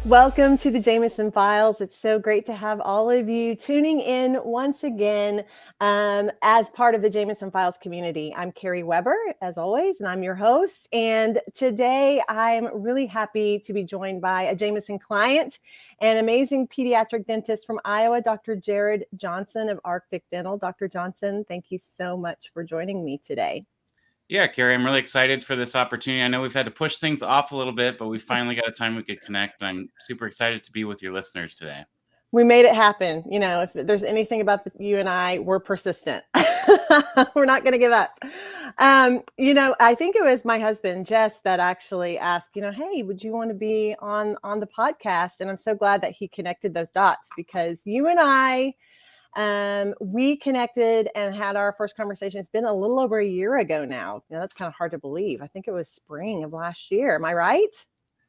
Welcome to the Jameson Files. It's so great to have all of you tuning in once again as part of the Jameson Files community. I'm Carrie Weber, as always, and I'm your host. And today I'm really happy to be joined by a Jameson client, an amazing pediatric dentist from Iowa, Dr. Jarod Johnson of Arctic Dental. Dr. Johnson, thank you so much for joining me today. Yeah, Carrie, I'm really excited for this opportunity. I know we've had to push things off a little bit, but we finally got a time we could connect. I'm super excited to be with your listeners today. We made it happen. You know, if there's anything about you and I, we're persistent. We're not going to give up. I think it was my husband, Jess, that actually asked, hey, would you want to be on the podcast? And I'm so glad that he connected those dots, because you and I, we connected and had our first conversation. It's been a little over a year ago now. That's kind of hard to believe. I think it was spring of last year. Am I right?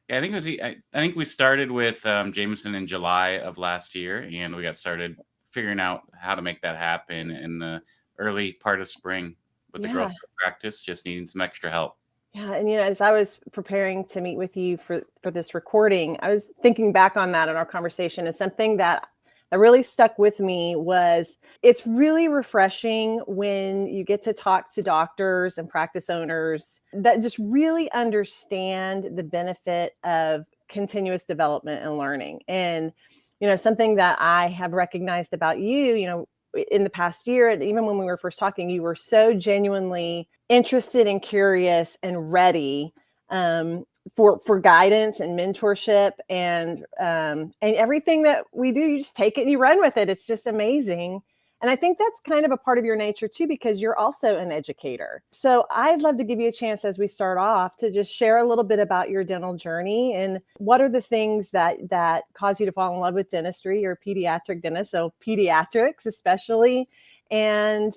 Yeah, I think it was. I think we started with Jameson in July of last year, and we got started figuring out how to make that happen in the early part of spring with the growth practice, just needing some extra help. Yeah, and as I was preparing to meet with you for this recording, I was thinking back on that in our conversation, and something that really stuck with me was it's really refreshing when you get to talk to doctors and practice owners that just really understand the benefit of continuous development and learning. And, something that I have recognized about you, in the past year, and even when we were first talking, you were so genuinely interested and curious and ready for guidance and mentorship and everything that we do. You just take it and you run with it. It's just amazing. And I think that's kind of a part of your nature too, because you're also an educator. So I'd love to give you a chance as we start off to just share a little bit about your dental journey and what are the things that cause you to fall in love with dentistry. You're a pediatric dentist, so pediatrics especially. And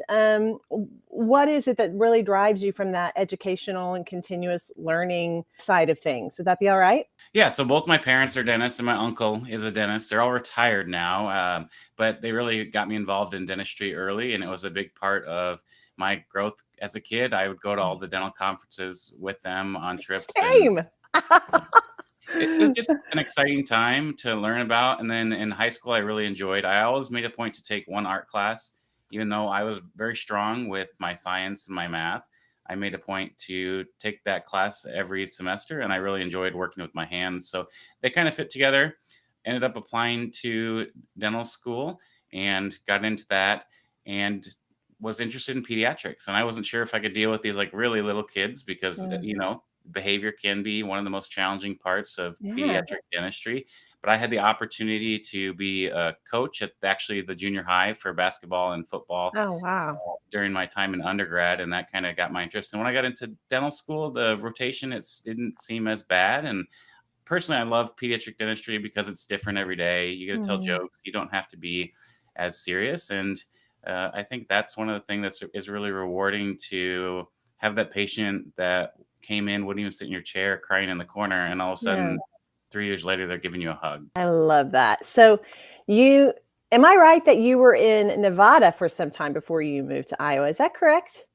what is it that really drives you from that educational and continuous learning side of things? Would that be all right? Yeah, so both my parents are dentists and my uncle is a dentist. They're all retired now, but they really got me involved in dentistry early, and it was a big part of my growth as a kid. I would go to all the dental conferences with them on trips. Same. It was just an exciting time to learn about. And then in high school, I really enjoyed. I always made a point to take one art class, even though I was very strong with my science and my math. I made a point to take that class every semester, and I really enjoyed working with my hands. So they kind of fit together. Ended up applying to dental school and got into that and was interested in pediatrics. And I wasn't sure if I could deal with these like really little kids because, behavior can be one of the most challenging parts of pediatric dentistry. But I had the opportunity to be a coach at actually the junior high for basketball and football. Oh, wow. During my time in undergrad, and that kind of got my interest. And when I got into dental school, the rotation, it didn't seem as bad. And personally, I love pediatric dentistry because it's different every day. You get to tell jokes. You don't have to be as serious. And I think that's one of the things that is really rewarding, to have that patient that came in, wouldn't even sit in your chair, crying in the corner, and all of a sudden, 3 years later, they're giving you a hug. I love that. So am I right that you were in Nevada for some time before you moved to Iowa? Is that correct?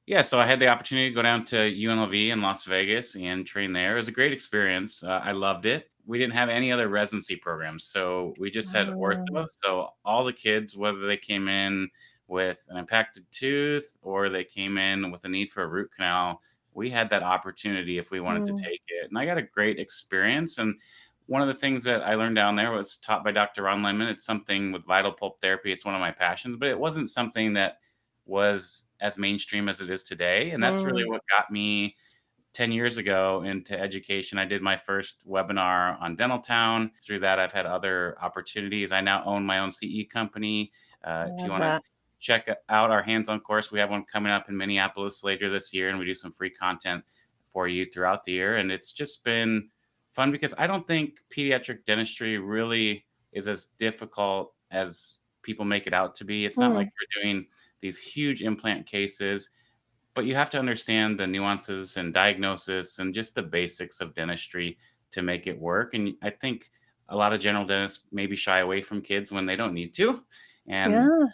Yeah, so I had the opportunity to go down to UNLV in Las Vegas and train there. It was a great experience. I loved it. We didn't have any other residency programs, so we just had ortho. So all the kids, whether they came in with an impacted tooth or they came in with a need for a root canal, we had that opportunity if we wanted to take it. And I got a great experience. And one of the things that I learned down there was taught by Dr. Ron Lemon. It's something with vital pulp therapy. It's one of my passions, but it wasn't something that was as mainstream as it is today. And that's really what got me 10 years ago into education. I did my first webinar on Dental Town. Through that, I've had other opportunities. I now own my own CE company. If you want to check out our hands-on course, we have one coming up in Minneapolis later this year, and we do some free content for you throughout the year. And it's just been fun because I don't think pediatric dentistry really is as difficult as people make it out to be. It's not like you're doing these huge implant cases, but you have to understand the nuances and diagnosis and just the basics of dentistry to make it work. And I think a lot of general dentists maybe shy away from kids when they don't need to, and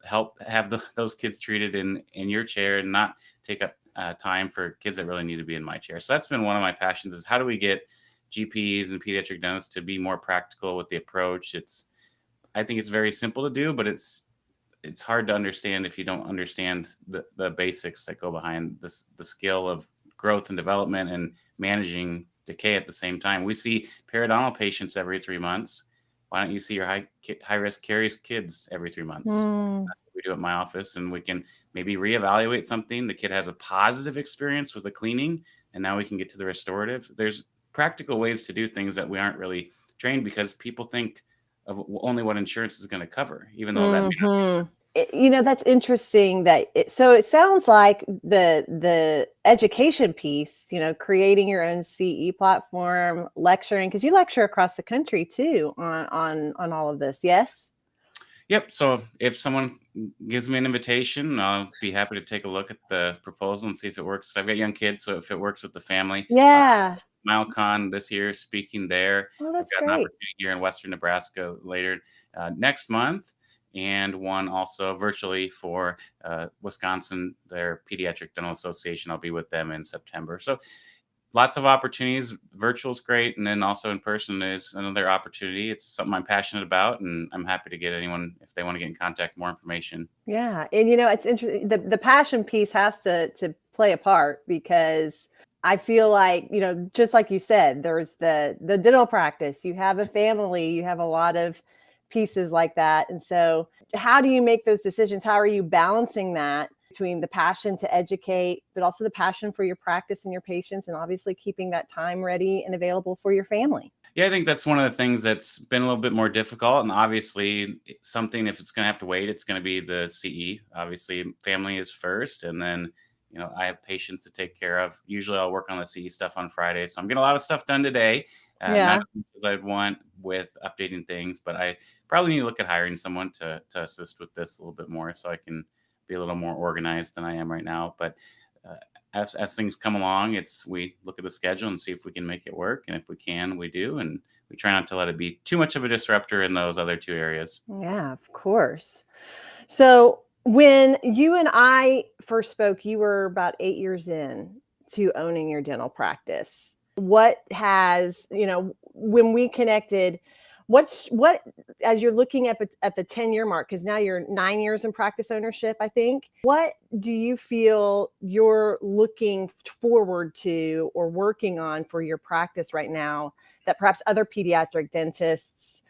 help have those kids treated in your chair and not take up time for kids that really need to be in my chair. So that's been one of my passions, is how do we get GPs and pediatric dentists to be more practical with the approach. I think it's very simple to do, but it's hard to understand if you don't understand the basics that go behind this, the skill of growth and development and managing decay at the same time. We see periodontal patients every 3 months. Why don't you see your high risk caries kids every 3 months? That's what we do at my office, and we can maybe reevaluate something. The kid has a positive experience with the cleaning, and now we can get to the restorative. There's practical ways to do things that we aren't really trained, because people think of only what insurance is going to cover, even though that may not be. That's interesting so it sounds like the education piece, creating your own CE platform, lecturing, because you lecture across the country too on all of this. Yes. Yep. So if someone gives me an invitation, I'll be happy to take a look at the proposal and see if it works. I've got young kids, so if it works with the family. Yeah. SmileCon this year, speaking there. Oh, I've that's got an great. opportunity here in Western Nebraska later next month, and one also virtually for Wisconsin, their Pediatric Dental Association. I'll be with them in September. So lots of opportunities. Virtual is great, and then also in person is another opportunity. It's something I'm passionate about, and I'm happy to get anyone, if they want to get in contact, more information. Yeah, and it's interesting. The passion piece has to play a part, because I feel like, just like you said, there's the dental practice, you have a family, you have a lot of pieces like that. And so how do you make those decisions? How are you balancing that between the passion to educate, but also the passion for your practice and your patients, and obviously keeping that time ready and available for your family? Yeah, I think that's one of the things that's been a little bit more difficult. And obviously, something, if it's going to have to wait, it's going to be the CE. Obviously, family is first. And then, I have patients to take care of. Usually I'll work on the CE stuff on Friday. So I'm getting a lot of stuff done today. Yeah. Not as much as I'd want with updating things, but I probably need to look at hiring someone to assist with this a little bit more, so I can be a little more organized than I am right now. But as things come along, we look at the schedule and see if we can make it work. And if we can, we do. And we try not to let it be too much of a disruptor in those other two areas. Yeah, of course. So when you and I first spoke, you were about 8 years in to owning your dental practice. What has, when we connected, what, as you're looking at the 10-year mark, because now you're 9 years in practice ownership, I think, what do you feel you're looking forward to or working on for your practice right now that perhaps other pediatric dentists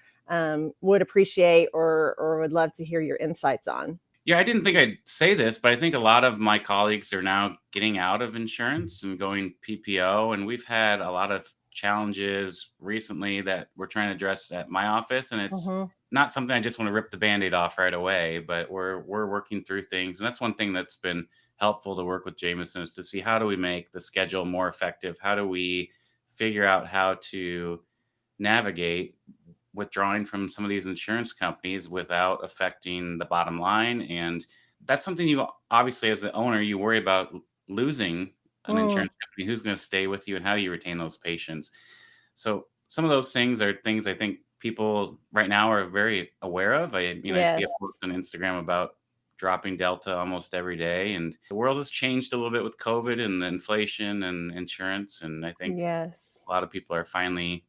would appreciate or would love to hear your insights on? Yeah, I didn't think I'd say this, but I think a lot of my colleagues are now getting out of insurance and going PPO. And we've had a lot of challenges recently that we're trying to address at my office. And it's not something I just want to rip the Band-Aid off right away, but we're working through things. And that's one thing that's been helpful to work with Jameson, is to see, how do we make the schedule more effective? How do we figure out how to navigate withdrawing from some of these insurance companies without affecting the bottom line? And that's something you obviously, as an owner, you worry about losing an insurance company. Who's going to stay with you, and how do you retain those patients? So some of those things are things I think people right now are very aware of. I see a post on Instagram about dropping Delta almost every day, and the world has changed a little bit with COVID and the inflation and insurance. And I think a lot of people are finally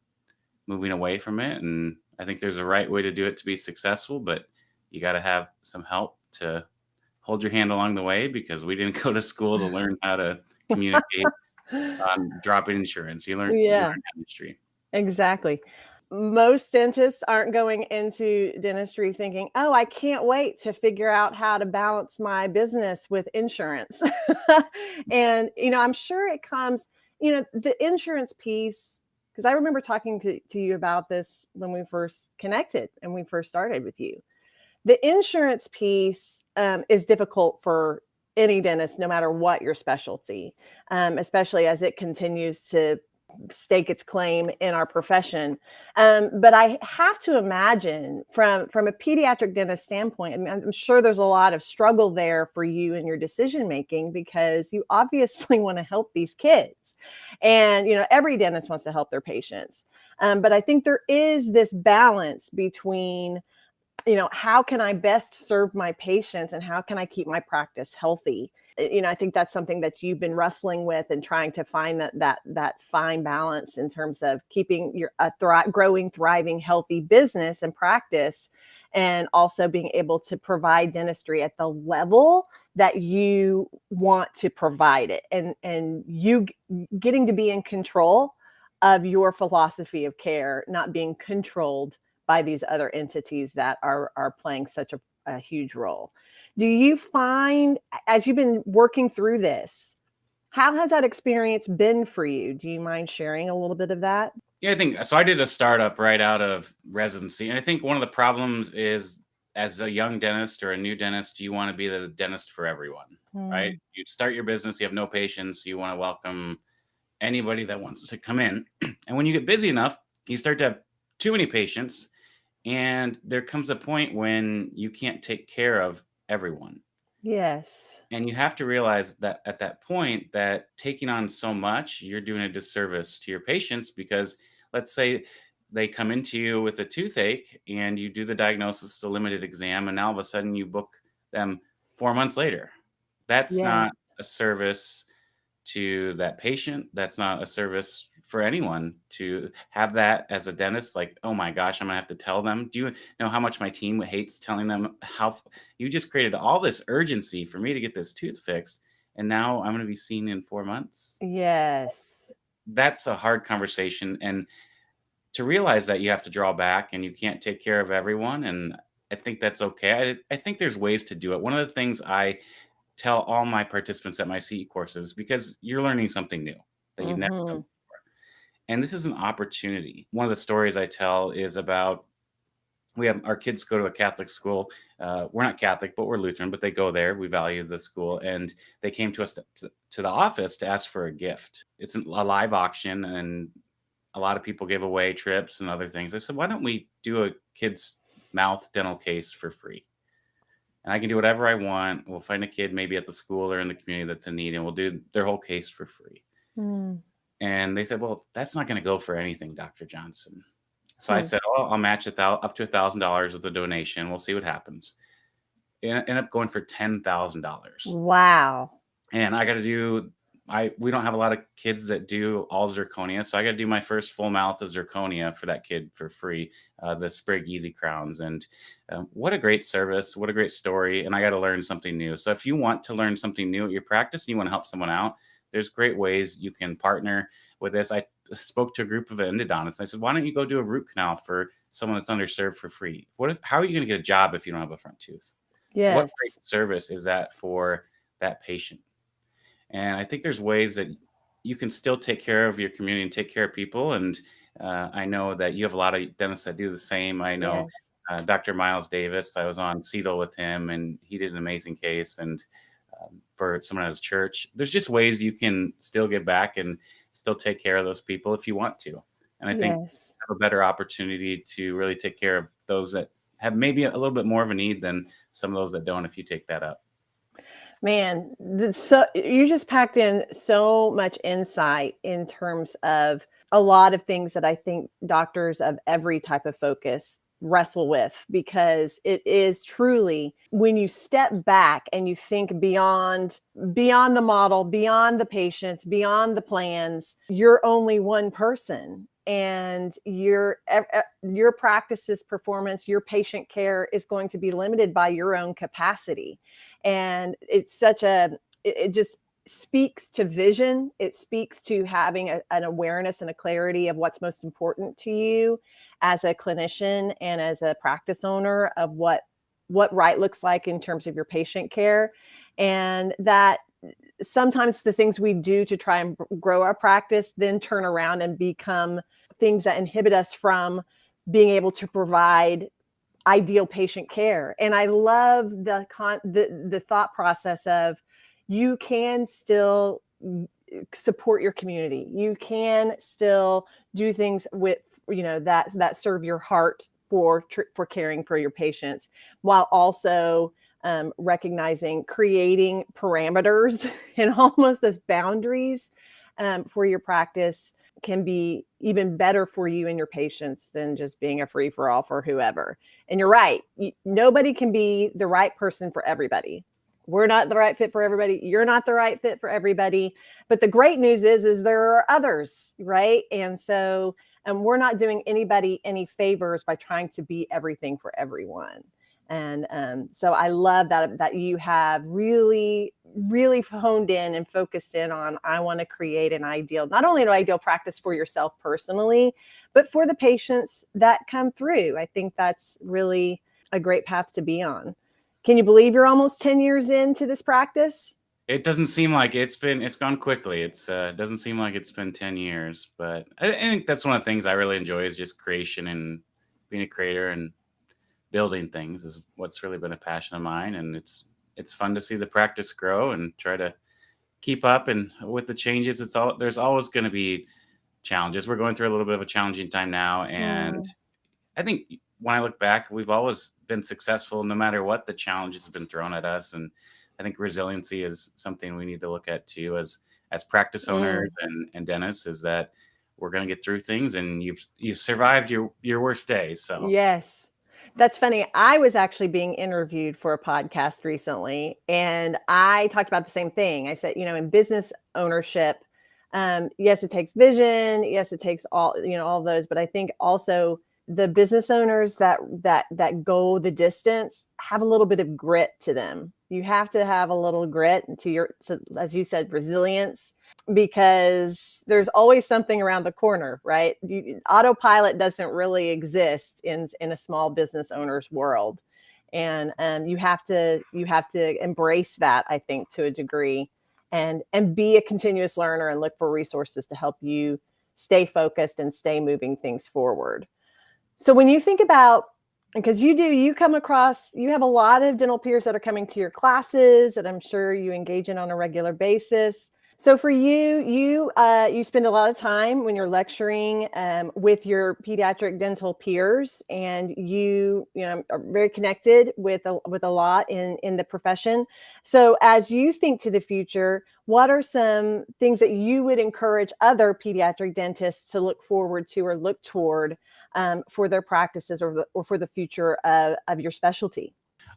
moving away from it. And I think there's a right way to do it to be successful, but you got to have some help to hold your hand along the way, because we didn't go to school to learn how to communicate on dropping insurance. You learn dentistry. Exactly. Most dentists aren't going into dentistry thinking, oh, I can't wait to figure out how to balance my business with insurance. And, I'm sure it comes, the insurance piece, because I remember talking to you about this when we first connected and we first started with you. The insurance piece is difficult for any dentist, no matter what your specialty, especially as it continues to stake its claim in our profession. But I have to imagine from a pediatric dentist standpoint, I mean, I'm sure there's a lot of struggle there for you in your decision making, because you obviously want to help these kids. And, every dentist wants to help their patients. But I think there is this balance between how can I best serve my patients and how can I keep my practice healthy? I think that's something that you've been wrestling with and trying to find that fine balance in terms of keeping your growing, thriving, healthy business and practice, and also being able to provide dentistry at the level that you want to provide it, and you getting to be in control of your philosophy of care, not being controlled by these other entities that are playing such a huge role. Do you find, as you've been working through this, how has that experience been for you? Do you mind sharing a little bit of that? Yeah, I think so. I did a startup right out of residency. And I think one of the problems is, as a young dentist or a new dentist, you want to be the dentist for everyone, right? Mm, You start your business, you have no patience, you want to welcome anybody that wants to come in. And when you get busy enough, you start to have too many patients. And there comes a point when you can't take care of everyone. yes. And you have to realize that at that point, that taking on so much, you're doing a disservice to your patients, because let's say they come into you with a toothache and you do the diagnosis, the limited exam, and now all of a sudden you book them 4 months later. That's Yes. not a service to that patient. That's not a service for anyone to have that as a dentist. Like, oh my gosh, I'm gonna have to tell them. Do you know how much my team hates telling them how you just created all this urgency for me to get this tooth fixed, and now I'm gonna be seen in 4 months? Yes. That's a hard conversation. And to realize that you have to draw back and you can't take care of everyone. And I think that's okay. I think there's ways to do it. One of the things I tell all my participants at my CE courses, because you're learning something new that you've never done. Hmm. And this is an opportunity. One of the stories I tell is about, we have our kids go to a Catholic school. We're not Catholic, but we're Lutheran, but they go there. We value the school. And they came to us to the office to ask for a gift. It's a live auction, and a lot of people give away trips and other things. I said, why don't we do a kid's mouth dental case for free? And I can do whatever I want. We'll find a kid maybe at the school or in the community that's in need, and we'll do their whole case for free. Mm. And they said, well, that's not going to go for anything, Dr. Johnson. So I Hmm. said, oh, I'll match up to $1,000 with the donation. We'll see what happens. It ended up going for $10,000. Wow. And I got to do, we don't have a lot of kids that do all zirconia. So I got to do my first full mouth of zirconia for that kid for free, the Sprig Easy Crowns. And what a great service. What a great story. And I got to learn something new. So if you want to learn something new at your practice and you want to help someone out, there's great ways you can partner with this. I spoke to a group of endodontists. I said, why don't you go do a root canal for someone that's underserved for free? How are you going to get a job if you don't have a front tooth? What great Yes. service is that for that patient? And I think there's ways that you can still take care of your community and take care of people. And I know that you have a lot of dentists that do the same. I know Yes. Dr. Miles Davis, I was on CETL with him, and he did an amazing case. And for someone at his church, there's just ways you can still get back and still take care of those people if you want to. And I think Yes. you have a better opportunity to really take care of those that have maybe a little bit more of a need than some of those that don't, if you take that up. Man, so you just packed in so much insight in terms of a lot of things that I think doctors of every type of focus wrestle with, because it is truly, when you step back and you think beyond the model, beyond the patients, beyond the plans, you're only one person, and your practice's performance, your patient care is going to be limited by your own capacity. And it just speaks to vision. It speaks to having an awareness and a clarity of what's most important to you as a clinician and as a practice owner, of what right looks like in terms of your patient care. And that sometimes the things we do to try and grow our practice then turn around and become things that inhibit us from being able to provide ideal patient care. And I love the thought process of, you can still support your community. You can still do things with, that serve your heart for caring for your patients, while also recognizing, creating parameters and almost as boundaries for your practice can be even better for you and your patients than just being a free for all for whoever. And you're right. Nobody can be the right person for everybody. We're not the right fit for everybody. You're not the right fit for everybody. But the great news is there are others, right? And so, and we're not doing anybody any favors by trying to be everything for everyone. And so I love that you have really, really honed in and focused in on, I want to create an ideal, not only an ideal practice for yourself personally, but for the patients that come through. I think that's really a great path to be on. Can you believe you're almost 10 years into this practice? It doesn't seem like it's gone quickly. It doesn't seem like it's been 10 years, but I think that's one of the things I really enjoy is just creation and being a creator and building things is what's really been a passion of mine. And it's fun to see the practice grow and try to keep up. And with the changes, there's always going to be challenges. We're going through a little bit of a challenging time now. And I think when I look back, we've always been successful no matter what the challenges have been thrown at us. And I think resiliency is something we need to look at too as practice owners and dentists, is that we're going to get through things, and you've survived your worst days. So yes. That's funny. I was actually being interviewed for a podcast recently, and I talked about the same thing. I said, in business ownership, yes, it takes vision. Yes, it takes all those, but I think also the business owners that go the distance have a little bit of grit to them. You have to have a little grit to as you said, resilience, because there's always something around the corner, right? Autopilot doesn't really exist in a small business owner's world. And you have to embrace that, I think, to a degree, and be a continuous learner and look for resources to help you stay focused and stay moving things forward. So when you think about, because you come across, you have a lot of dental peers that are coming to your classes that I'm sure you engage in on a regular basis. So for you spend a lot of time when you're lecturing with your pediatric dental peers, and you are very connected with a lot in the profession. So as you think to the future, what are some things that you would encourage other pediatric dentists to look forward to or look toward for their practices or for the future of your specialty?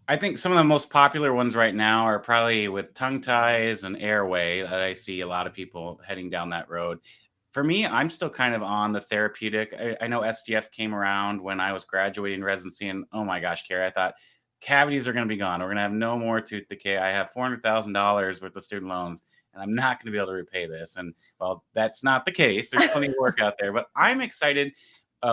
I think some of the most popular ones right now are probably with tongue ties and airway, that I see a lot of people heading down that road. For me, I'm still kind of on the therapeutic. I know SDF came around when I was graduating residency, and oh my gosh, Carrie, I thought cavities are going to be gone. We're going to have no more tooth decay. I have $400,000 worth of student loans, and I'm not going to be able to repay this. And well, that's not the case. There's plenty of work out there, but I'm excited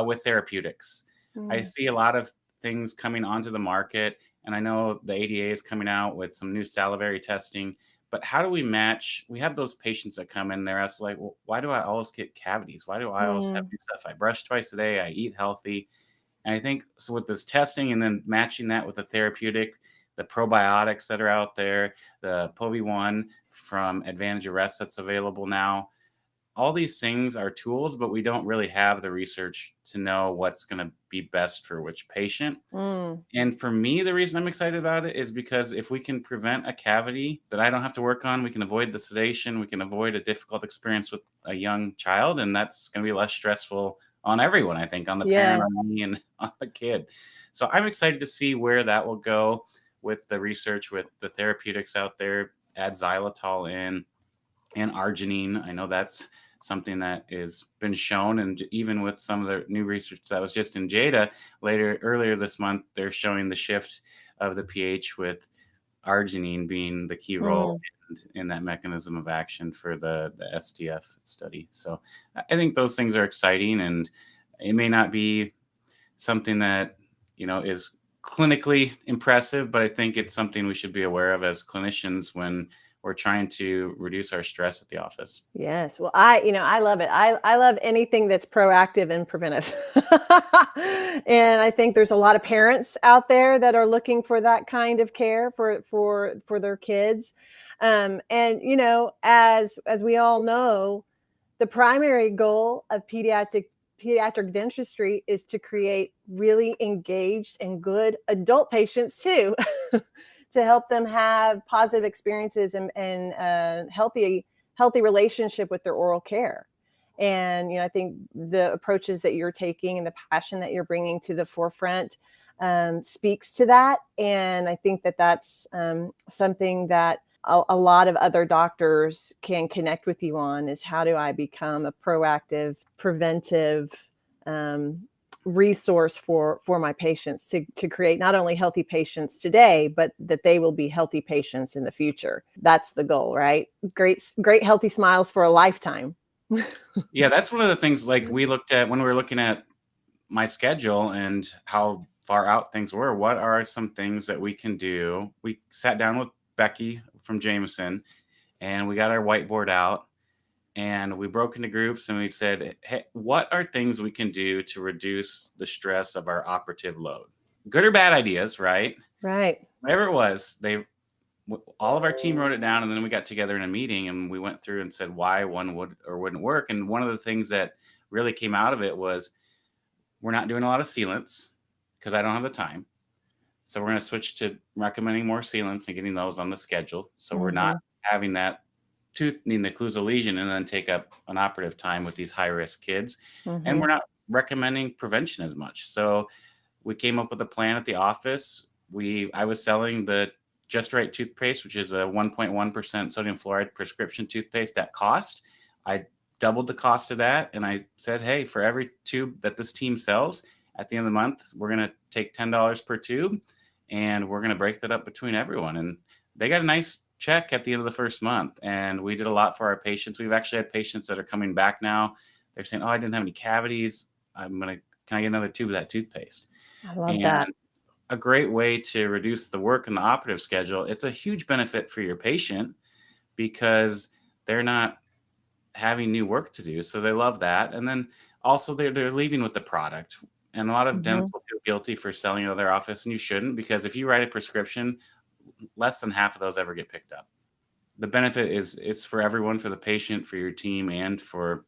with therapeutics. I see a lot of things coming onto the market, and I know the ADA is coming out with some new salivary testing, but how do we match? We have ththose patients that come in, they're asked like, well, why do I always get cavities? Why do I always have new stuff? I brush twice a day, I eat healthy. And I think so with this testing and then matching that with the therapeutic, the probiotics that are out there, the POVI1 from Advantage Arrest that's available now, all these things are tools, but we don't really have the research to know what's going to be best for which patient. And for me, the reason I'm excited about it is because if we can prevent a cavity that I don't have to work on, we can avoid the sedation, we can avoid a difficult experience with a young child, and that's going to be less stressful on everyone, I think, on the parent, on me, and on the kid. So I'm excited to see where that will go with the research, with the therapeutics out there. Add xylitol in and arginine. I know that's something that has been shown, and even with some of the new research that was just in JADA earlier this month, they're showing the shift of the pH with arginine being the key role in that mechanism of action for the SDF study. So I think those things are exciting, and it may not be something that is clinically impressive, but I think it's something we should be aware of as clinicians when we're trying to reduce our stress at the office. Yes. Well, I love it. I love anything that's proactive and preventive. And I think there's a lot of parents out there that are looking for that kind of care for their kids. And as we all know, the primary goal of pediatric dentistry is to create really engaged and good adult patients too. To help them have positive experiences and healthy relationship with their oral care. And, I think the approaches that you're taking and the passion that you're bringing to the forefront speaks to that. And I think that that's something that a lot of other doctors can connect with you on, is how do I become a proactive, preventive resource for my patients, to create not only healthy patients today, but that they will be healthy patients in the future. That's the goal, right? Great healthy smiles for a lifetime. Yeah, that's one of the things like we looked at when we were looking at my schedule and how far out things were. What are some things that we can do? We sat down with Becky from Jameson and we got our whiteboard out and we broke into groups and we said, hey, what are things we can do to reduce the stress of our operative load? Good or bad ideas, right? Right. Whatever it was, all of our team wrote it down, and then we got together in a meeting and we went through and said why one would or wouldn't work. And one of the things that really came out of it was we're not doing a lot of sealants because I don't have the time. So we're going to switch to recommending more sealants and getting those on the schedule. So we're not having that tooth needing to occlude a lesion and then take up an operative time with these high risk kids. And we're not recommending prevention as much. So we came up with a plan at the office. I was selling the Just Right toothpaste, which is a 1.1% sodium fluoride prescription toothpaste at cost. I doubled the cost of that. And I said, hey, for every tube that this team sells at the end of the month, we're going to take $10 per tube and we're going to break that up between everyone. And they got a nice check at the end of the first month. And we did a lot for our patients. We've actually had patients that are coming back now. They're saying, oh, I didn't have any cavities. Can I get another tube of that toothpaste? I love that. A great way to reduce the work in the operative schedule. It's a huge benefit for your patient because they're not having new work to do. So they love that. And then also they're leaving with the product. And a lot of dentists will feel guilty for selling it to their office, and you shouldn't, because if you write a prescription, less than half of those ever get picked up. The benefit is it's for everyone, for the patient, for your team, and for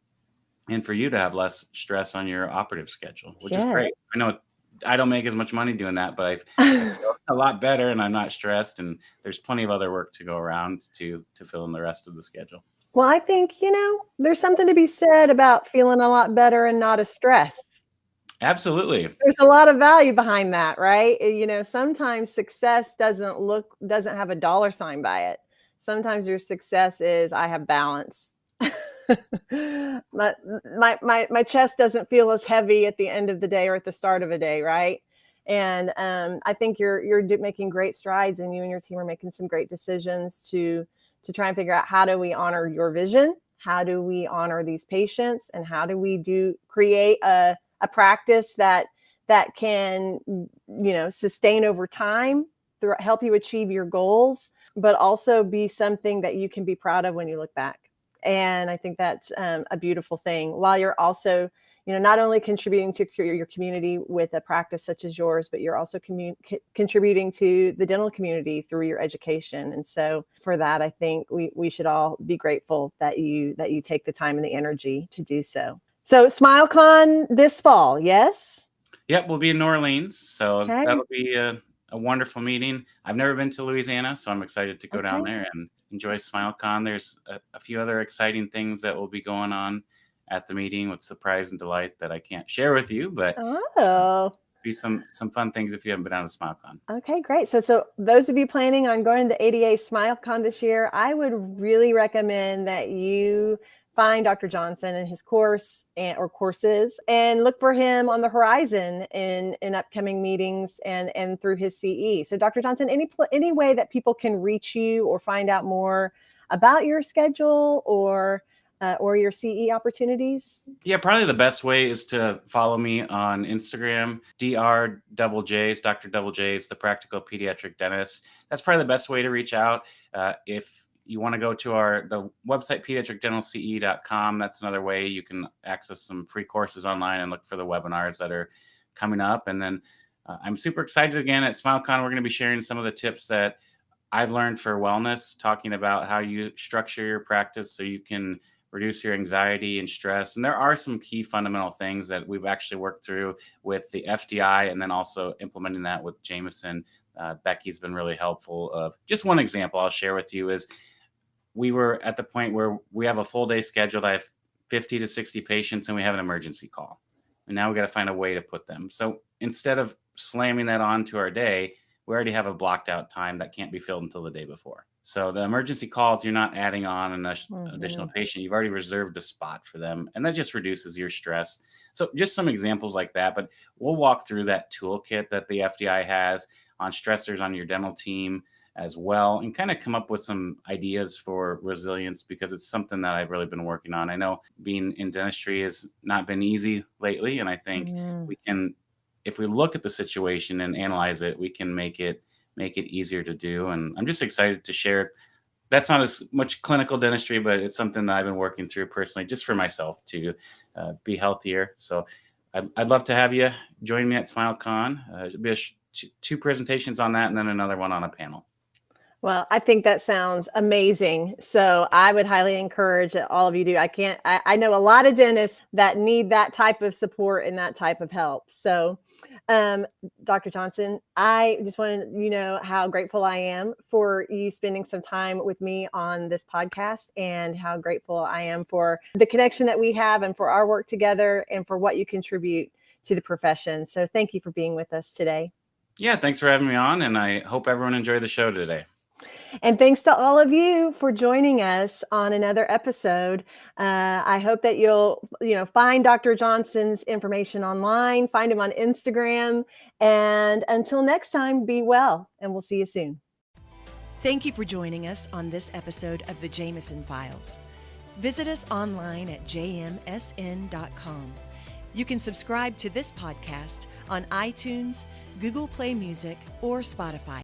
you to have less stress on your operative schedule, which is great. I know I don't make as much money doing that, but I feel a lot better and I'm not stressed, and there's plenty of other work to go around to fill in the rest of the schedule. Well, I think, there's something to be said about feeling a lot better and not as stressed. Absolutely. There's a lot of value behind that, right? Sometimes success doesn't have a dollar sign by it. Sometimes your success is, I have balance. my chest doesn't feel as heavy at the end of the day or at the start of a day, right? And I think you're making great strides, and you and your team are making some great decisions to try and figure out, how do we honor your vision? How do we honor these patients? And how do we create a practice that can, sustain over time, help you achieve your goals, but also be something that you can be proud of when you look back. And I think that's a beautiful thing, while you're also, not only contributing to your community with a practice such as yours, but you're also contributing to the dental community through your education. And so for that, I think we should all be grateful that you take the time and the energy to do so. So SmileCon this fall, yes? Yep, we'll be in New Orleans. So that'll be a wonderful meeting. I've never been to Louisiana, so I'm excited to go down there and enjoy SmileCon. There's a few other exciting things that will be going on at the meeting with surprise and delight that I can't share with you, but be some fun things if you haven't been down to SmileCon. Okay, great. So those of you planning on going to ADA SmileCon this year, I would really recommend that you find Dr. Johnson and his course or courses, and look for him on the horizon in upcoming meetings and through his CE. So Dr. Johnson, any way that people can reach you or find out more about your schedule or your CE opportunities? Yeah, probably the best way is to follow me on Instagram, DrJs, Dr. Double J's, the Practical Pediatric Dentist. That's probably the best way to reach out. If you want to go to the website, pediatricdentalce.com. That's another way you can access some free courses online and look for the webinars that are coming up. And then I'm super excited again at SmileCon. We're going to be sharing some of the tips that I've learned for wellness, talking about how you structure your practice so you can reduce your anxiety and stress. And there are some key fundamental things that we've actually worked through with the FDI, and then also implementing that with Jameson. Becky's been really helpful. Just one example I'll share with you is we were at the point where we have a full day scheduled. I have 50 to 60 patients and we have an emergency call. And now we got to find a way to put them. So instead of slamming that onto our day, we already have a blocked out time that can't be filled until the day before. So the emergency calls, you're not adding on an additional patient. You've already reserved a spot for them, and that just reduces your stress. So just some examples like that, but we'll walk through that toolkit that the FDI has on stressors on your dental team as well, and kind of come up with some ideas for resilience, because it's something that I've really been working on. I know being in dentistry has not been easy lately, and I think we can, if we look at the situation and analyze it, we can make it easier to do. And I'm just excited to share. That's not as much clinical dentistry, but it's something that I've been working through personally, just for myself to be healthier. So I'd love to have you join me at SmileCon. There'll be two presentations on that, and then another one on a panel. Well, I think that sounds amazing. So I would highly encourage that all of you do. I know a lot of dentists that need that type of support and that type of help. So, Dr. Johnson, I just want to, know how grateful I am for you spending some time with me on this podcast, and how grateful I am for the connection that we have and for our work together and for what you contribute to the profession. So thank you for being with us today. Yeah, thanks for having me on, and I hope everyone enjoyed the show today. And thanks to all of you for joining us on another episode. I hope that you'll, find Dr. Johnson's information online, find him on Instagram. And until next time, be well, and we'll see you soon. Thank you for joining us on this episode of the Jameson Files. Visit us online at jmsn.com. You can subscribe to this podcast on iTunes, Google Play Music, or Spotify.